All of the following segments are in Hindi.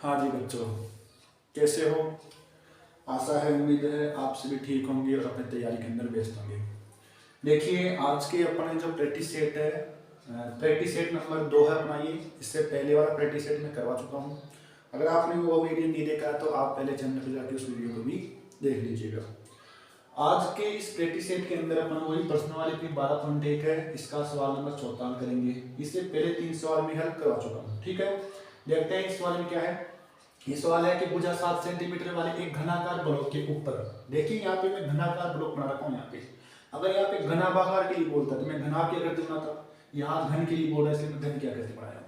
हाँ जी बच्चों, कैसे हो? आशा है, उम्मीद है आप सभी ठीक होंगे और अपनी तैयारी के अंदर व्यस्त होंगे। देखिए, आज के अपने जो प्रैक्टिस सेट है, प्रैक्टिस सेट नंबर 2 है अपना ये। इससे पहले वाला प्रैक्टिस सेट मैं करवा चुका हूँ। अगर आपने वो वीडियो नहीं देखा तो आप पहले चैनल पर जाके उस वीडियो को भी देख लीजिएगा। आज के इस प्रैक्टिस सेट के अंदर अपन वही पर्सनालिटी 12.1 है, इसका सवाल नंबर 54 करेंगे। इससे पहले 3 सवाल में हेल्प करवा चुका हूँ। ठीक है, देखते हैं इस सवाल में क्या है। ये सवाल है कि भुजा 7 सेंटीमीटर वाले एक घनाकार ब्लॉक के ऊपर, देखिए यहाँ पे मैं घनाकार ब्लॉक बना रखा हूँ। यहाँ पे अगर यहाँ पे घनाभागार के लिए बोलता तो मैं घना क्या करते बनाता, यहाँ घन के लिए बोल रहा है इसलिए मैं घन क्या करते बनाया।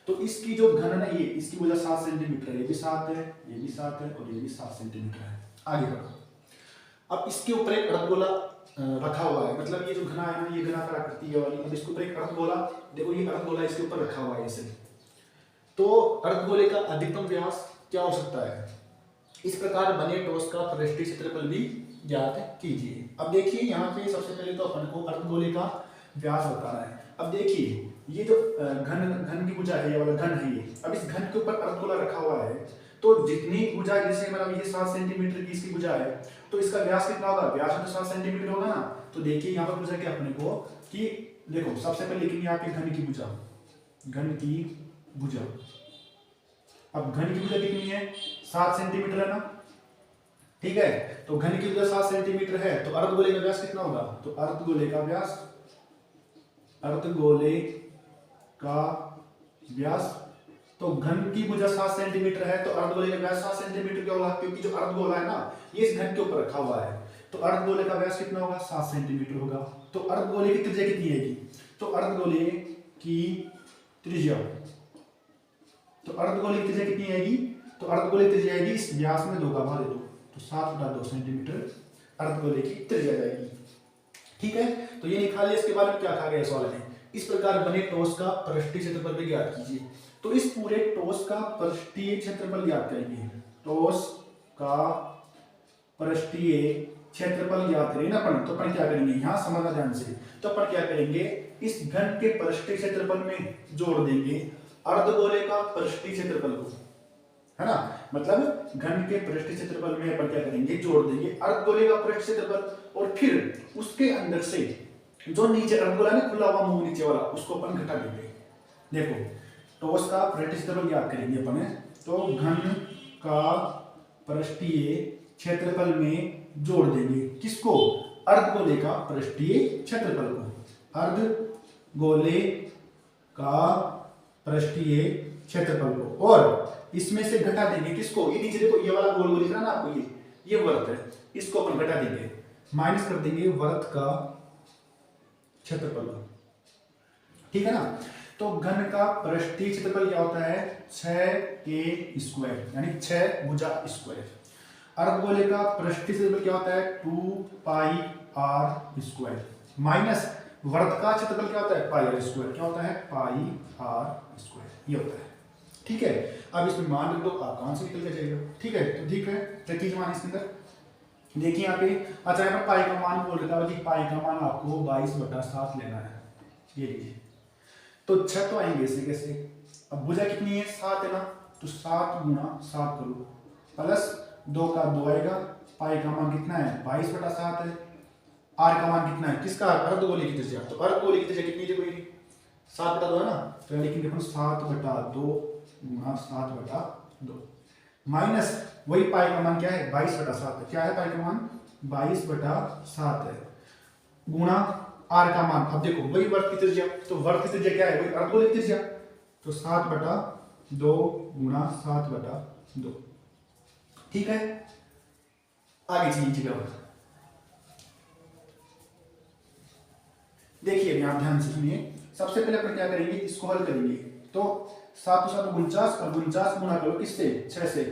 तो इसकी जो घन है, ये इसकी भुजा 7 सेंटीमीटर है, ये भी 7 है, ये भी 7 है और ये भी 7 सेंटीमीटर है। आगे बढ़ो। अब इसके ऊपर एक अर्धगोला रखा हुआ है, मतलब ये जो घना है ना, ये घनाकार आकृति है वाली। अब इसके ऊपर एक अर्धगोला, देखो ये अर्धगोला इसके ऊपर रखा हुआ है ऐसे। तो अर्धगोले का अधिकतम व्यास क्या हो सकता है? इस प्रकार बने ठोस का पृष्ठीय क्षेत्रफल भी ज्ञात कीजिए। अब देखिए यहाँ पे सबसे पहले तो अपन को अर्धगोले का व्यास बताना है। अब देखिए ये जो घन की भुजा है, ये वाला घन है ये। अब इस घन के ऊपर अर्धगोला रखा हुआ है, तो जितनी भुजा, जैसे मतलब ये 7 सेंटीमीटर की इसकी भुजा है, तो इसका व्यास कितना होगा? व्यास तो 7 सेंटीमीटर होगा ना। तो देखिए यहाँ पर भुजा क्या अपने को कि देखो सबसे पहले लिखेंगे यहाँ पे घन की भुजा, घन की भुजा। अब घन की भुजा कितनी है? 7 सेंटीमीटर है ना। ठीक है, तो घन की भुजा 7 सेंटीमीटर है, तो अर्धगोले का व्यास कितना होगा? तो अर्धगोले का व्यास, अर्धगोले का व्यास, तो घन की भुजा 7 सेंटीमीटर है, तो अर्धगोले का व्यास 7 सेंटीमीटर क्या होगा? क्योंकि जो अर्धगोला है ना, ये इस घन के ऊपर रखा हुआ है, तो अर्धगोले का व्यास कितना होगा? 7 सेंटीमीटर होगा। तो अर्धगोले की त्रिज्या कितनी आएगी? तो अर्धगोले की त्रिज्या, तो अर्धगोले की त्रिज्या कितनी आएगी? तो अर्धगोले की त्रिज्या आएगी, इस व्यास में 2 का भाग दे दो, तो 7/2 सेंटीमीटर अर्धगोले की त्रिज्या जाएगी। ठीक है, तो ये निकाल लिया। इसके बाद में क्या कहा गया सवाल में? इस प्रकार बने ठोस का पृष्ठीय क्षेत्रफल भी ज्ञात कीजिए। तो इस पूरे ठोस का पृष्ठीय क्षेत्रफल ज्ञात करेंगे। ठोस का पृष्ठीय क्षेत्रफल ज्ञात करेंगे ना अपन। तो अपन क्या करेंगे, यहाँ समझना ध्यान से। तो अपन क्या करेंगे, इस घन के पृष्ठीय क्षेत्रफल में जोड़ देंगे अर्धगोले का पृष्ठीय क्षेत्रफल को, है ना। मतलब घन के पृष्ठीय क्षेत्रफल में अपन क्या करेंगे, जोड़ देंगे अर्धगोले का पृष्ठीय क्षेत्रफल, और फिर उसके अंदर से जो नीचे अर्धगोला ने खुला हुआ मुंह नीचे वाला, उसको अपन घटा देंगे। देखो ठोस का पृष्ठीय क्षेत्रफल ज्ञात करेंगे अपन, तो घन का पृष्ठीय क्षेत्रफल में जोड़ देंगे किसको? अर्धगोले का पृष्ठीय क्षेत्रफल को, अर्धगोले का पृष्ठीय क्षेत्रफल को, और इसमें से घटा देंगे किसको? ये नीचे देखो ये वाला गोल गोल दिख रहा है ना आपको, ये वृत्त है, इसको अपन घटा देंगे, माइनस कर देंगे वृत्त का क्षेत्रफल। ठीक है ना। तो घन का पृष्ठीय क्षेत्रफल क्या होता है? 6a², यानी 6 भुजा स्क्वायर। अर्धगोले का पृष्ठीय क्षेत्रफल क्या होता है? 2πr², माइनस वृत्त का क्षेत्रफल क्या होता है? πr²। क्या होता है? πr², ये होता है। ठीक है, अब इसमें मान रख दो, आपका आंसर निकल के जाएगा। ठीक है, तो ठीक है, रखिए मान इसके अंदर। देखिए यहाँ पे, अच्छा यहाँ पर पाई का मान बोल रहा था कि पाई का मान आपको 22/7 लेना है। ये लीजिए, तो 6 तो आएंगे इससे कैसे? अब भुजा कितनी है? 7 है ना, तो 7 × 7 करो, प्लस 2 का 2 आएगा। पाई का मान कितना है? 22/7 है। आर का मान कितना है? किसका? अर्धगोले की त्रिज्या। तो अर्धगोले की त्रिज्या कितनी है? 7/2 है ना, तो लिखेंगे अपन 7/2 × 7/2, माइनस वही पाई का मान क्या है? 22/7 है। क्या है पाई का मान? 22/7 है, गुणा आर का मान। अब देखो वही वर्ग की त्रिज्या, तो वर्ग की त्रिज्या क्या है? वही अर्धगोले की त्रिज्या, तो 7/2 × 7/2। ठीक है, आगे चलिए। देखिए आप ध्यान से सुनिए। सबसे पहले अपन क्या करेंगे, इसको हल करेंगे। तो 7 × 7 49, और 49 गुणा करो किससे? 6 से,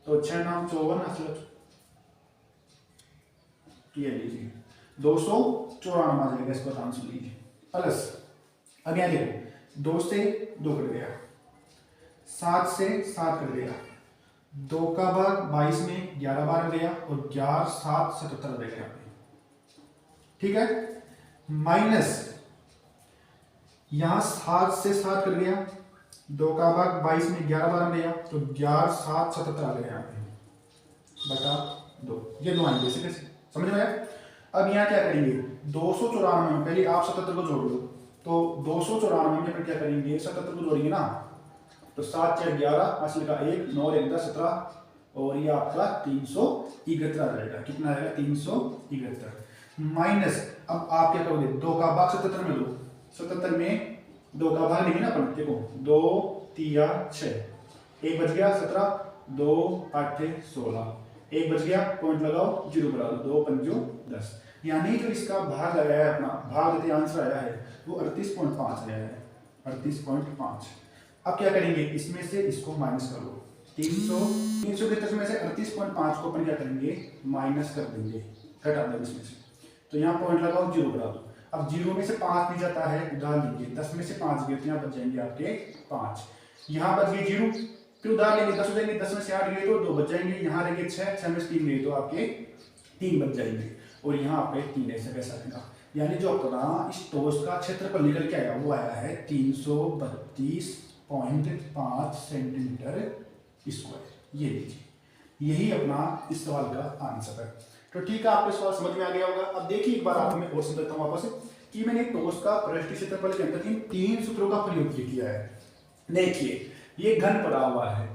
तो 6 × 9 54। ये लीजिए 294 आ जाएगा, इसको आंसर लीजिए। प्लस अगेन देखो 2 से 2 कट गया, 7 से 7 कट गया, 2 का भाग 22 में 11 बार गया, और 11 7 77 रह गया। ठीक है, माइनस यहां 7 से 7 कर गया, 2 का भाग 22 में 11 बार गया तो 11 7 77 आ गया यहाँ पे बटा 2। ये दो आएंगे कैसे समझ में आया। अब यहाँ क्या करेंगे 294 में पहले आप 77 को जोड़ लो तो 294 में फिर क्या करेंगे 77 को जोड़ेंगे ना तो 7 4 11 असली का 1 9 1 10 17 और ये आपका 371 आ जाएगा। कितना आएगा 371 माइनस अब आप क्या करोगे 2 का भाग 77 में लो 77 में 2 का भाग लेंगे ना अपन देखो 2 3 6 1 बच गया 17 2 8 16 1 बच गया पॉइंट लगाओ 0 बना दो 2 5 10 यानी जो इसका भाग आया है अपना भाग देते आंसर आया है वो 38.5 आया है 38.5। अब क्या करेंगे इसमें से इसको माइनस कर लो 300 में से 38.5 को अपन क्या करेंगे माइनस कर देंगे घटा देंगे इसमें से तो यहाँ पॉइंट लगाओ 0 बना दो। अब 0 में से 5 नहीं जाता है उधार लीजिए 10 में से 5 गए तो यहाँ बच जाएंगे आपके 5 यहाँ बच गए 0 फिर उधार लेंगे 10 हो जाएंगे 10 में से 8 गए तो 2 बच जाएंगे यहाँ रहेंगे 6 6 में से 3 गए तो आपके 3 बच जाएंगे और यहाँ आपके 3 ऐसे कैसा रहेगा यानी जो अपना इस टोस्ट का क्षेत्रफल निकल के आया वो आया है 332.5 सेंटीमीटर स्क्वायर। ये लीजिए यही अपना इस सवाल का आंसर है। तो ठीक है आपको सवाल समझ में आ गया होगा। अब देखिए एक बार आपको मैं और समझाता हूँ वापस कि मैंने टोस्ट का पृष्ठीय क्षेत्रफल के अंदर इन 3 सूत्रों का प्रयोग किया है। देखिए ये घन पड़ा हुआ है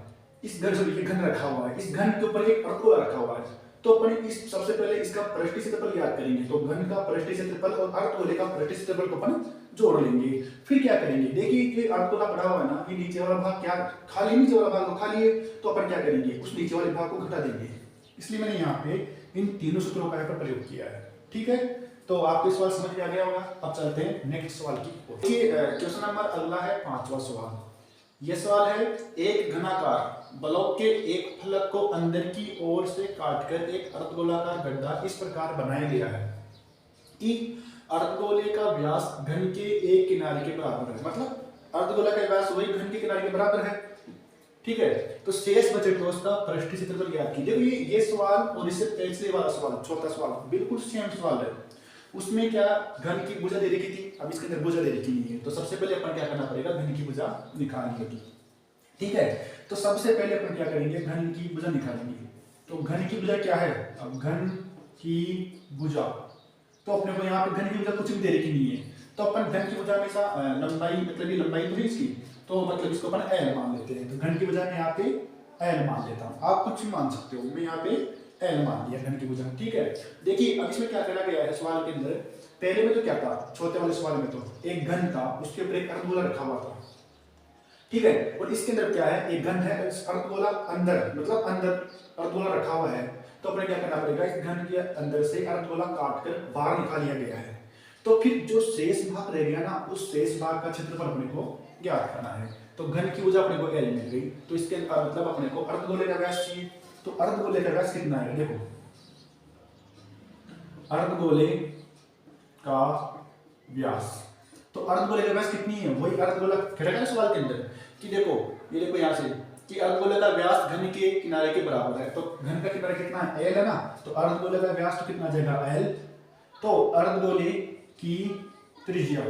इस घन से घन रखा हुआ है इस घन के ऊपर एक अर्धगोला रखा हुआ है तो अपन इस सबसे पहले इसका पृष्ठीय क्षेत्रफल याद करेंगे तो घन का पृष्ठीय क्षेत्रफल और अर्धगोले का पृष्ठीय क्षेत्रफल को अपन जोड़ लेंगे। फिर क्या करेंगे देखिए ये अर्धगोला पड़ा हुआ है ना ये नीचे वाला भाग क्या खाली नीचे वाला भाग तो खाली है तो अपन क्या करेंगे उस नीचे वाले भाग को घटा देंगे। इसलिए मैंने यहाँ पे इन तीनों सूत्रों का प्रयोग किया है। ठीक है तो आपको सवाल समझ में आ गया होगा। अब चलते हैं नेक्स्ट सवाल की ओर। क्वेश्चन नंबर अगला है 5वां सवाल। यह सवाल है एक घनाकार ब्लॉक के एक फलक को अंदर की ओर से काटकर एक अर्धगोलाकार गड्ढा इस प्रकार बनाया गया है कि अर्धगोले का व्यास घन के एक किनारे के बराबर है। मतलब अर्धगोला का व्यास वही घन के किनारे के बराबर है। ठीक है तो शेष बचे टोस्ट का पृष्ठीय क्षेत्रफल ज्ञात कीजिए। ये सवाल और इससे पिछले वाला सवाल चौथा सवाल बिल्कुल सेम सवाल है। उसमें क्या घन की भुजा दे रखी थी अब इसके अंदर भुजा दे रखी नहीं है तो सबसे पहले अपन क्या करना पड़ेगा घन की भुजा निकालनी होगी। ठीक है तो सबसे पहले अपन क्या करेंगे घन की भुजा निकालेंगे। तो घन की भुजा क्या है अब घन की भुजा तो अपने को यहाँ पे घन की भुजा कुछ भी दे रखी नहीं है तो अपन घन की भुजा हमेशा लंबाई मतलब ये लंबाई तो है इसकी तो मतलब इसको अपन एल मान लेते हैं। तो घन की भुजा में यहाँ पे एल मान लेता हूँ आप कुछ भी मान सकते हो मैं यहाँ पे एल मान लिया घन की भुजा। ठीक है देखिए अब इसमें क्या करा गया है सवाल के अंदर पहले में तो क्या था छोटे वाले सवाल में तो एक घन था उसके ऊपर एक अर्धगोला रखा हुआ था। ठीक है और इसके अंदर क्या है एक घन है अर्धगोला अंदर मतलब अंदर अर्धगोला रखा हुआ है तो अपने क्या करना पड़ेगा इस घन के अंदर से अर्धगोला काट कर बाहर निकाल लिया गया है। तो फिर जो शेष भाग रह गया ना उस शेष भाग का क्षेत्रफल अपने को ज्ञात करना है। तो घन की भुजा अपने को एल मिल गई तो इसके मतलब अपने को अर्धगोले का व्यास चाहिए। तो अर्धगोले का व्यास कितना है देखो अर्धगोले का व्यास तो अर्धगोले का व्यास कितनी है वही अर्धगोला खड़ा सवाल के अंदर कि देखो ये देखो यहाँ से कि अर्धगोले का व्यास घन के किनारे के बराबर है। तो घन का किनारा कितना है एल है ना तो अर्धगोले का व्यास तो कितना जाएगा एल। तो अर्धगोले की त्रिज्या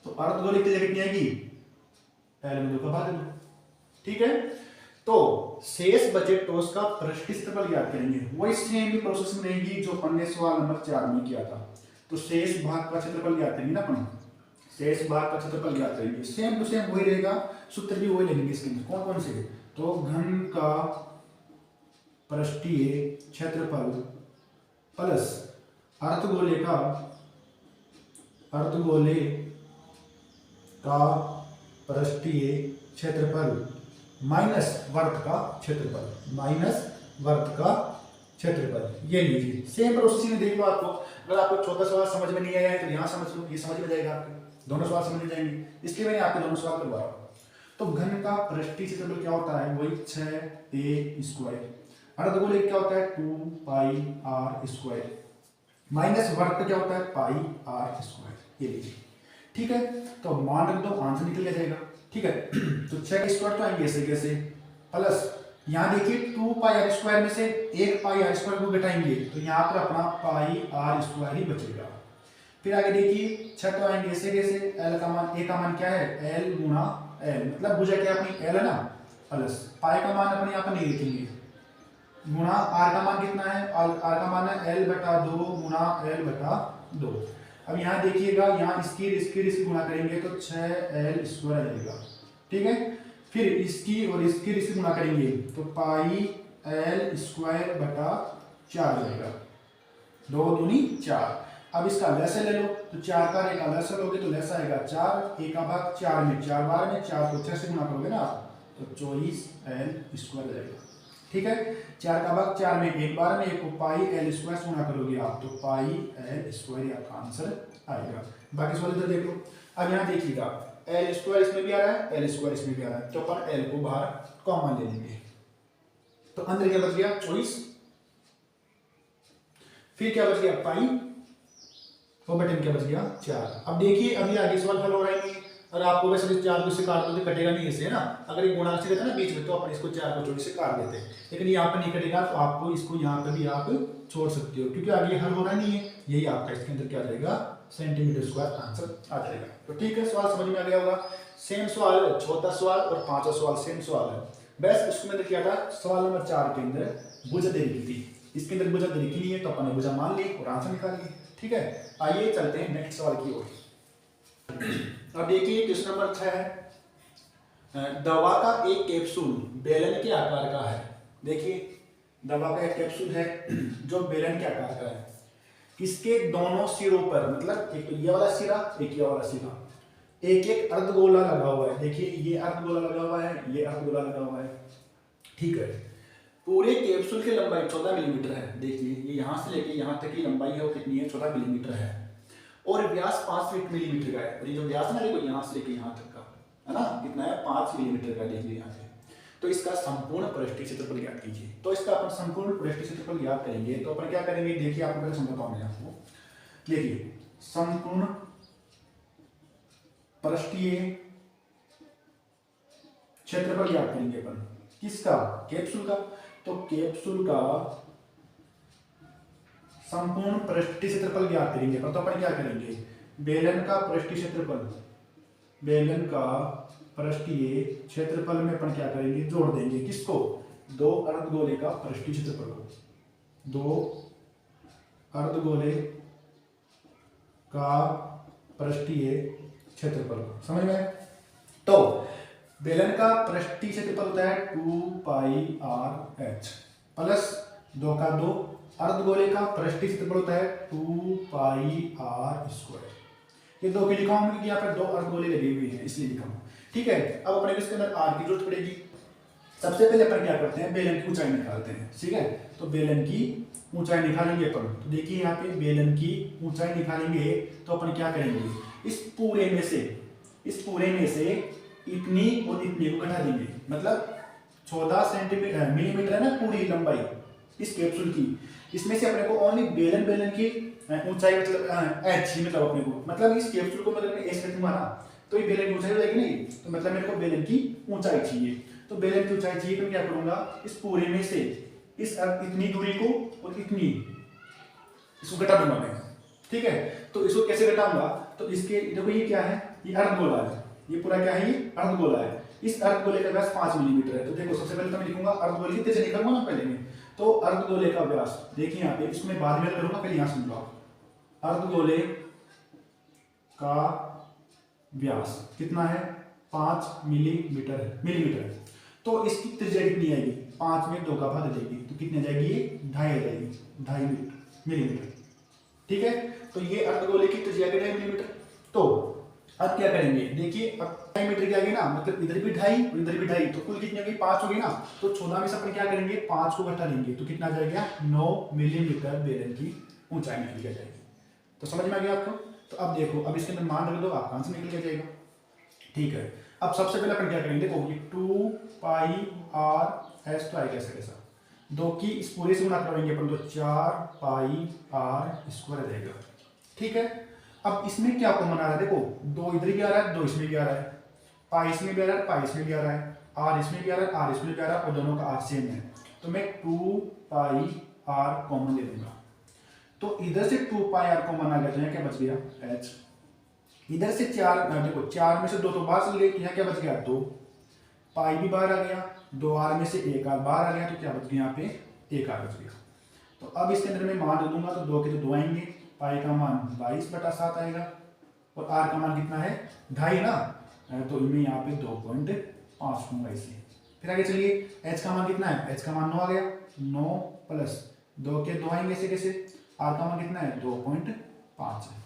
तो अर्धगोले की त्रिज्या कितनी आएगी एल में 2 का भाग दो। ठीक है तो शेष बचे टोस्ट का पृष्ठीय क्षेत्रफल ज्ञात करेंगे वही सेम ही प्रोसेस में रहेगी जो अपन ने सवाल नंबर 4 में किया था। तो शेष भाग का क्षेत्रफल ज्ञात करेंगे ना अपन शेष भाग का क्षेत्रफल ज्ञात करेंगे सेम टू सेम वही रहेगा सूत्र भी वही लगेंगे इसके अंदर कौन कौन से तो घन का पृष्ठीय क्षेत्रफल प्लस अर्धगोले का पृष्ठीय क्षेत्रफल माइनस वर्त का क्षेत्रफल ये लीजिए सेम प्रोसेस में देख लो। आपको अगर आपको छोटा सवाल समझ में नहीं आया है तो यहाँ समझ लो ये समझ में जाएगा आपके दोनों सवाल समझ में जाएंगे इसलिए मैंने आपके दोनों सवाल करवा रहा हूँ। तो घन का पृष्ठीय क्षेत्रफल क्या होता है वही 6a स्क्वायर अर्धगोले क्या होता है 2 पाई r स्क्वायर माइनस वर्ग क्या होता है पाई r स्क्वायर ये लीजिए। ठीक है तो मान रख दो आंसर निकल जाएगा। ठीक है तो 6 स्क्वायर तो आएंगे ऐसे कैसे प्लस यहाँ देखिए 2 पाई r स्क्वायर में से 1 पाई r स्क्वायर को घटाएंगे तो यहाँ पर अपना पाई r स्क्वायर ही बचेगा। फिर आगे देखिए छठवां आएंगे ऐसे कैसे, एल का मान, ए का मान क्या है एल गुना एल, मतलब भुजा क्या अपनी एल है ना, प्लस पाई का मान अपने यहाँ पर नहीं लिखेंगे, गुना आर का मान कितना है, आर का मान है एल बटा 2 गुना एल बटा 2। अब यहाँ देखिएगा, यहाँ इसकी गुणा करेंगे तो 6l स्क्वायर आ जाएगा, ठीक है। फिर इसकी और इसकी गुणा करेंगे तो पाई एल स्क्वायर बटा 4 जाएगा, 2 दूनी 4। अब इसका लैसा ले लो तो 4 का एक लैसा लोगे तो लैसा आएगा 4, एक का भाग 4 में, 4 बार में 4 को 6 से गुणा करोगे ना तो 24l स्क्वायर जाएगा, ठीक है। 4 का भाग 4 में, एक बार में, एक को पाई एल स्क्वायर से गुणा करोगे आप तो पाई एल स्क्वायर आपका आंसर आएगा। बाकी सवाल इधर देख लो। अब यहाँ देखिएगा एल स्क्वायर इसमें भी आ रहा है, एल स्क्वायर इसमें भी आ रहा है, तो अपन एल को बाहर कॉमन ले लेंगे तो अंदर क्या बच गया 24, फिर क्या बच गया पाई, वो बटन क्या बच गया 4। अब देखिए अभी आगे सवाल हल हो रहा है, और आपको वैसे 4 को इससे काट दो तो कटेगा नहीं, इससे ना अगर ये गुणा से रहता ना बीच में तो अपन इसको 4 को 24 से काट देते हैं, लेकिन यहाँ पर नहीं कटेगा तो आपको इसको यहाँ पे भी आप छोड़ सकते हो क्योंकि आगे हल हो रहा नहीं है, यही आपका इसके अंदर क्या जाएगा सेंटीमीटर स्क्वायर आंसर आ जाएगा। तो ठीक है, सवाल समझ में आ गया होगा। सेम सवाल, चौथा सवाल और पांचवा सवाल सेम सवाल है, बस उसके अंदर क्या था, सवाल नंबर 4 के अंदर भुजा दे रखी थी, इसके अंदर भुजा दे रखी नहीं है तो अपन ने भुजा मान ली और आंसर निकाल ली, ठीक है। आइए चलते हैं नेक्स्ट सवाल की ओर। अब देखिए क्वेश्चन नंबर 6 है, दवा का एक कैप्सूल बेलन के आकार का है। देखिए दवा का एक कैप्सूल है जो बेलन के आकार का है, इसके दोनों सिरों पर, मतलब एक तो ये वाला सिरा एक ये वाला सिरा, एक एक अर्धगोला लगा हुआ है। देखिए ये अर्धगोला लगा हुआ है, ये अर्धगोला लगा हुआ है, ठीक है। पूरे कैप्सूल की लंबाई 14 मिलीमीटर है। देखिए ये यहाँ से लेके यहाँ तक की लंबाई है वो कितनी है 14 मिलीमीटर है, और व्यास 5 मिलीमीटर का है। और ये जो व्यास है ना देखो यहाँ से लेके यहाँ तक का है ना कितना है 5 मिलीमीटर का, देखिए यहाँ से। तो इसका संपूर्ण पृष्ठीय क्षेत्रफल ज्ञात कीजिए। तो इसका अपन संपूर्ण पृष्ठीय क्षेत्रफल ज्ञात करेंगे तो अपन क्या करेंगे, देखिए आपको पहले समझाता हूं मैं आपको। देखिए संपूर्ण पृष्ठीय क्षेत्रफल ज्ञात करेंगे अपन, किसका, कैप्सूल का। तो कैप्सूल का संपूर्ण पृष्ठीय क्षेत्रफल ज्ञात करेंगे तो अपन क्या करेंगे, बेलन का पृष्ठीय क्षेत्रफल, बेलन का पृष्ठीय क्षेत्रफल में अपन क्या करेंगे जोड़ देंगे, किसको, दो अर्धगोले का पृष्ठीय क्षेत्रफल को, दो अर्धगोले का पृष्ठीय क्षेत्रफल को, समझ में। तो बेलन का पृष्ठीय क्षेत्रफल होता है 2 पाई आर एच प्लस 2 का 2, अर्धगोले का पृष्ठीय क्षेत्रफल होता है 2 पाई आर स्क्वायर। ये 2 के लिखा हूं क्योंकि यहाँ पर 2 अर्धगोले लगे हुए हैं इसलिए लिखा हूं, ठीक है। अब अपने को इसके अंदर आर की जरूरत पड़ेगी। सबसे पहले अपन क्या करते हैं, बेलन की ऊंचाई निकालते हैं, ठीक है। तो बेलन की ऊंचाई निकालेंगे अपन, तो देखिए यहाँ पे बेलन की ऊंचाई निकालेंगे तो अपन क्या करेंगे, इस पूरे में से इतनी और इतनी को घटा देंगे, मतलब 14 मिलीमीटर है ना पूरी लंबाई इस कैप्सूल की, इसमें से अपने को ओनली बेलन की ऊंचाई मतलब एच ही मतलब अपने को, मतलब इस कैप्सूल को मतलब मैं एच रखूंगा ना तो ये बेलन की ऊंचाई हो जाएगी नहीं, तो मतलब मेरे को बेलन की ऊंचाई चाहिए। तो बेलन की ऊंचाई चाहिए तो क्या करूंगा, इस पूरे में से इस इतनी दूरी को और इतनी इसको घटा दूंगा मैं, ठीक है। तो इसको कैसे घटाऊंगा, तो इसके देखो ये क्या है, ये अर्धगोला है, ये पूरा क्या है, ये अर्धगोला है। इस अर्धगोले का व्यास 5 मिलीमीटर है। तो देखो सबसे पहले तो मैं लिखूंगा अर्धगोले कितने से निकालूंगा ना पहले में, तो अर्धगोले का व्यास देखिए यहाँ पे, इसको मैं बाद में करूंगा, पहले यहाँ सुन लो। अर्धगोले का व्यास कितना है 5 मिलीमीटर। तो इसकी त्रिज्या कितनी आएगी, 5 में 2 का भाग देगी तो कितनी जाएगी, ये 2.5 जाएगी, 2.5 मिलीमीटर, ठीक है। तो ये अर्धगोले की त्रिज्या 2.5 मिलीमीटर। तो अब क्या करेंगे, देखिए अब 2.5 मीटर की आ गई ना, मतलब इधर भी 2.5 और इधर भी 2.5, तो कुल कितनी होगी 5 होगी ना। तो 14 में से अपन क्या करेंगे 5 को घटा लेंगे तो कितना जाएगा 9 मिलीमीटर बेलन की ऊंचाई निकल के जाएगी। तो समझ में आ गया आपको। तो अब देखो, अब इसके अंदर मान रख दो, आपका आंसर निकल के जाएगा, ठीक है। अब सबसे पहले अपन क्या करेंगे, देखो ये 2 पाई आर एस तो आएगा कैसा, 2 की इस पूरे से गुणा करेंगे अपन तो 4 पाई आर स्क्वायर रहेगा, ठीक है। अब इसमें क्या कॉमन आ रहा है, देखो 2 इधर भी आ रहा है, 2 इसमें भी आ रहा है, पाई इसमें भी आ रहा है, पाई इसमें भी आ रहा है, आर इसमें भी आ रहा है, आर इसमें भी आ रहा है, और दोनों का आर सेम है। तो मैं 2 पाई आर कॉमन ले लूंगा। तो इधर से 2 पाई आर कॉमन आ गया, तो यहाँ क्या बच गया h। इधर से 4, देखो 4 में से 2 तो बाहर चल गए, यहाँ क्या बच गया 2, पाई भी बाहर आ गया, 2r में से 1r बाहर आ गया, तो क्या बच गया यहाँ पे 1r बच गया। तो अब इसके अंदर मैं मान दूंगा, तो 2 के तो 2 आएंगे, पाई का मान 22/7 आएगा, और r का मान कितना है 2.5 ना, तो मैं यहाँ पे 2.5 लूंगा इसलिए। फिर आगे चलिए, h का मान कितना है, h का मान 9 आ गया, 9 प्लस 2 के 2 आएंगे ऐसे कैसे, r का मान कितना है 2.5 है।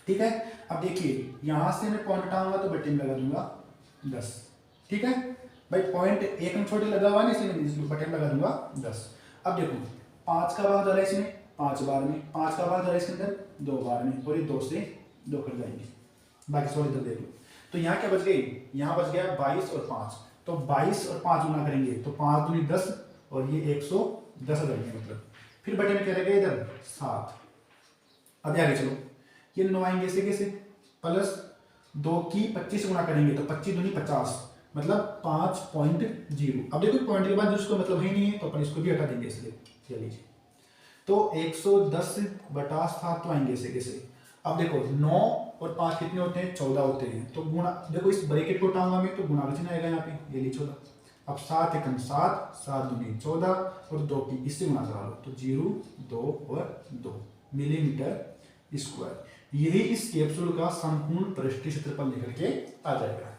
ठीक है, अब देखिए यहां से मैं पॉइंट हटाऊंगा तो बटे में लगा दूंगा 10। ठीक है भाई, पॉइंट एक में छोटे लगा हुआ है ना, इसलिए मैं बटे में लगा दूंगा 10। अब देखो 5 का भाग डाला इसमें 5 बार में, 5 का भाग डाला इसके अंदर 2 बार में, और ये 2 से 2 कट जाएंगे, बाकी 16 इधर देख लो। तो यहाँ क्या बच गई, यहाँ बच गया 22 और 5, तो 22 और 5 गुना करेंगे तो 5 दूनी 10, और ये 110 आ जाएंगे मतलब। फिर बटे में क्या रहेगा इधर 7। अब आगे चलो, ये 9 आएंगे ऐसे कैसे, प्लस 2 की 25 गुना करेंगे तो 25 दूनी 50, मतलब 5.0। अब देखो पॉइंट के बाद जिसको मतलब ही नहीं है, तो अपन इसको भी हटा देंगे इसलिए, चलिए। तो 110/7 तो आएंगे ऐसे कैसे। अब देखो 9 और 5 कितने होते हैं 14 होते हैं, तो गुणा, देखो इस ब्रैकेट को उठाऊंगा मैं तो गुणा का चिन्ह आएगा यहाँ पे, ये ली 14। अब 7 एकम 7, 7 दूनी 14, और 2 की इससे गुणा करा लो, तो 0, 2 और 2 मिलीमीटर स्क्वायर। यही इस कैप्सूल का संपूर्ण पृष्ठीय क्षेत्रफल निकल के आ जाएगा।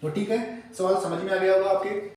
तो ठीक है, सवाल समझ में आ गया होगा आपके।